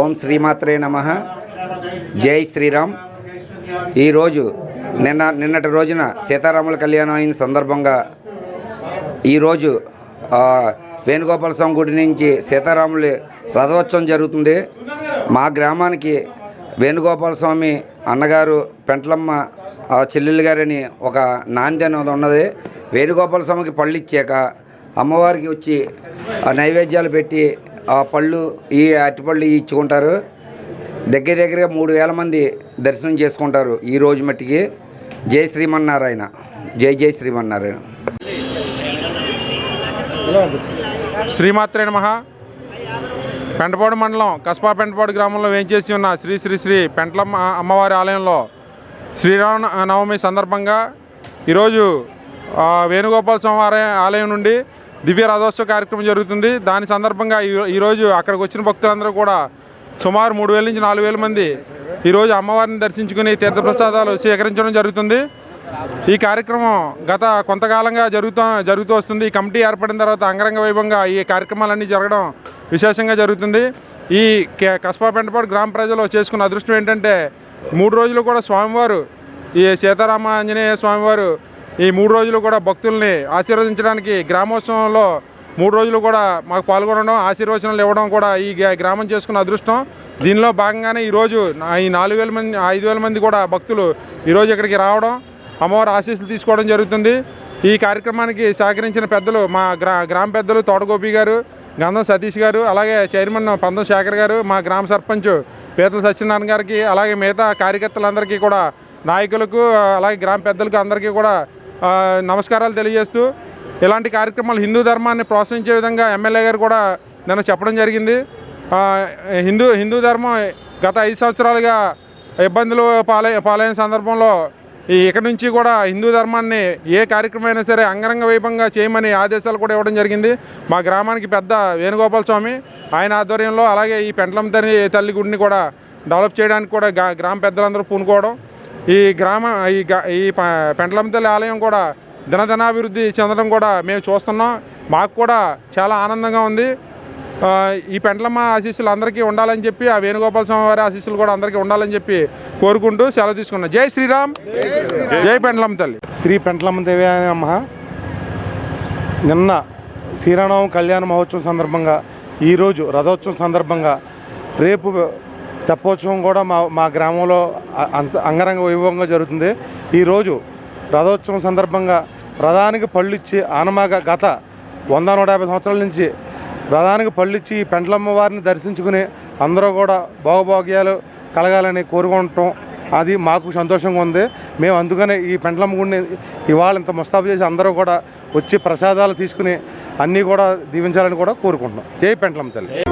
ఓం శ్రీమాత్రే నమః. జై శ్రీరామ్. ఈరోజు నిన్నటి రోజున సీతారాముల కళ్యాణం అయిన సందర్భంగా ఈరోజు వేణుగోపాల స్వామి గుడి నుంచి సీతారాముల రథోత్సవం జరుగుతుంది. మా గ్రామానికి వేణుగోపాల స్వామి అన్నగారు పెంట్లమ్మ చెల్లెలు గారని ఒక నాంది అనేది ఉన్నది. వేణుగోపాల స్వామికి పళ్ళు ఇచ్చాక అమ్మవారికి వచ్చి నైవేద్యాలు పెట్టి ఆ పళ్ళు ఈ అరటిపళ్ళు ఇచ్చుకుంటారు. దగ్గరగా 3000 మంది దర్శనం చేసుకుంటారు ఈ రోజు మట్టికి. జై శ్రీమన్నారాయణ. జై జై శ్రీమన్నారాయణ. శ్రీమాత్రే నమః. పెంటపాడు మండలం కస్బా పెంటపాడు గ్రామంలో వేంచేసి ఉన్న శ్రీ శ్రీ శ్రీ పెంట్లమ్మ అమ్మవారి ఆలయంలో శ్రీరామ నవమి సందర్భంగా ఈరోజు వేణుగోపాల స్వామి ఆలయం నుండి దివ్య రథోత్సవ కార్యక్రమం జరుగుతుంది. దాని సందర్భంగా ఈరోజు అక్కడికి వచ్చిన భక్తులందరూ కూడా సుమారు 3000 నుంచి 4000 మంది ఈరోజు అమ్మవారిని దర్శించుకుని తీర్థప్రసాదాలు స్వీకరించడం జరుగుతుంది. ఈ కార్యక్రమం గత కొంతకాలంగా జరుగుతూ వస్తుంది. ఈ కమిటీ ఏర్పడిన తర్వాత అంగరంగ వైభవంగా ఈ కార్యక్రమాలన్నీ జరగడం విశేషంగా జరుగుతుంది. ఈ కస్బా పెంటపాడు గ్రామ ప్రజలు చేసుకున్న అదృష్టం ఏంటంటే 3 రోజులు కూడా స్వామివారు ఈ సీతారామ ఆంజనేయ స్వామివారు ఈ 3 రోజులు కూడా భక్తుల్ని ఆశీర్వదించడానికి గ్రామోత్సవంలో 3 రోజులు కూడా మాకు పాల్గొనడం, ఆశీర్వచనాలు ఇవ్వడం కూడా ఈ గ్రామం చేసుకున్న అదృష్టం. దీనిలో భాగంగానే ఈరోజు ఈ 4000 మంది 5000 మంది కూడా భక్తులు ఈరోజు ఇక్కడికి రావడం, అమ్మవారి ఆశీస్సులు తీసుకోవడం జరుగుతుంది. ఈ కార్యక్రమానికి సహకరించిన పెద్దలు మా గ్రామ పెద్దలు తోటగోపి గారు, గంధం సతీష్ గారు, అలాగే చైర్మన్ పందం శేఖర్ గారు, మా గ్రామ సర్పంచ్ పీతల సత్యనారాయణ గారికి, అలాగే మిగతా కార్యకర్తలందరికీ కూడా, నాయకులకు, అలాగే గ్రామ పెద్దలకు అందరికీ కూడా నమస్కారాలు తెలియజేస్తూ, ఇలాంటి కార్యక్రమాలు హిందూ ధర్మాన్ని ప్రోత్సహించే విధంగా ఎమ్మెల్యే గారు కూడా నిన్న చెప్పడం జరిగింది. హిందూ ధర్మం గత 5 సంవత్సరాలుగా ఇబ్బందులు పాలైన సందర్భంలో ఇక్కడి నుంచి కూడా హిందూ ధర్మాన్ని ఏ కార్యక్రమం అయినా సరే అంగరంగ వైభవంగా చేయమని ఆదేశాలు కూడా ఇవ్వడం జరిగింది. మా గ్రామానికి పెద్ద వేణుగోపాల స్వామి ఆయన ఆధ్వర్యంలో, అలాగే ఈ పెంట్లమ్మ తల్లి గుడిని కూడా డెవలప్ చేయడానికి కూడా గ్రామ పెద్దలందరూ పూనుకోవడం, ఈ పెంట్లమ్మ తల్లి ఆలయం కూడా దినదినాభివృద్ధి చెందడం కూడా మేము చూస్తున్నాం. మాకు కూడా చాలా ఆనందంగా ఉంది. ఈ పెంట్లమ్మ ఆశీస్సులు అందరికీ ఉండాలని చెప్పి, ఆ వేణుగోపాల స్వామి వారి ఆశీస్సులు కూడా అందరికీ ఉండాలని చెప్పి కోరుకుంటూ సెలవు తీసుకున్నాం. జై శ్రీరామ్. జై పెంట్లమ్మ తల్లి. శ్రీ పెంట్లమ్మ దేవి నమః. నిన్న శ్రీరామనవమి కళ్యాణ మహోత్సవం సందర్భంగా, ఈరోజు రథోత్సవం సందర్భంగా, రేపు తెప్పోత్సవం కూడా మా గ్రామంలో అంగరంగ వైభవంగా జరుగుతుంది. ఈరోజు రథోత్సవం సందర్భంగా రథానికి పళ్ళు ఇచ్చి ఆనమాగా గత 100-150 సంవత్సరాల నుంచి రథానికి పళ్ళు ఇచ్చి ఈ పెంట్లమ్మ వారిని దర్శించుకుని అందరూ కూడా భోగభాగ్యాలు కలగాలని కోరుకుంటాం. అది మాకు సంతోషంగా ఉంది. మేము అందుకనే ఈ పెంట్లమ్మ గుడిని ఇవాళ ఇంత ముస్తాబు చేసి అందరూ కూడా వచ్చి ప్రసాదాలు తీసుకుని అన్నీ కూడా దీవించాలని కూడా కోరుకుంటున్నాం. జై పెంట్లమ్మ తల్లి.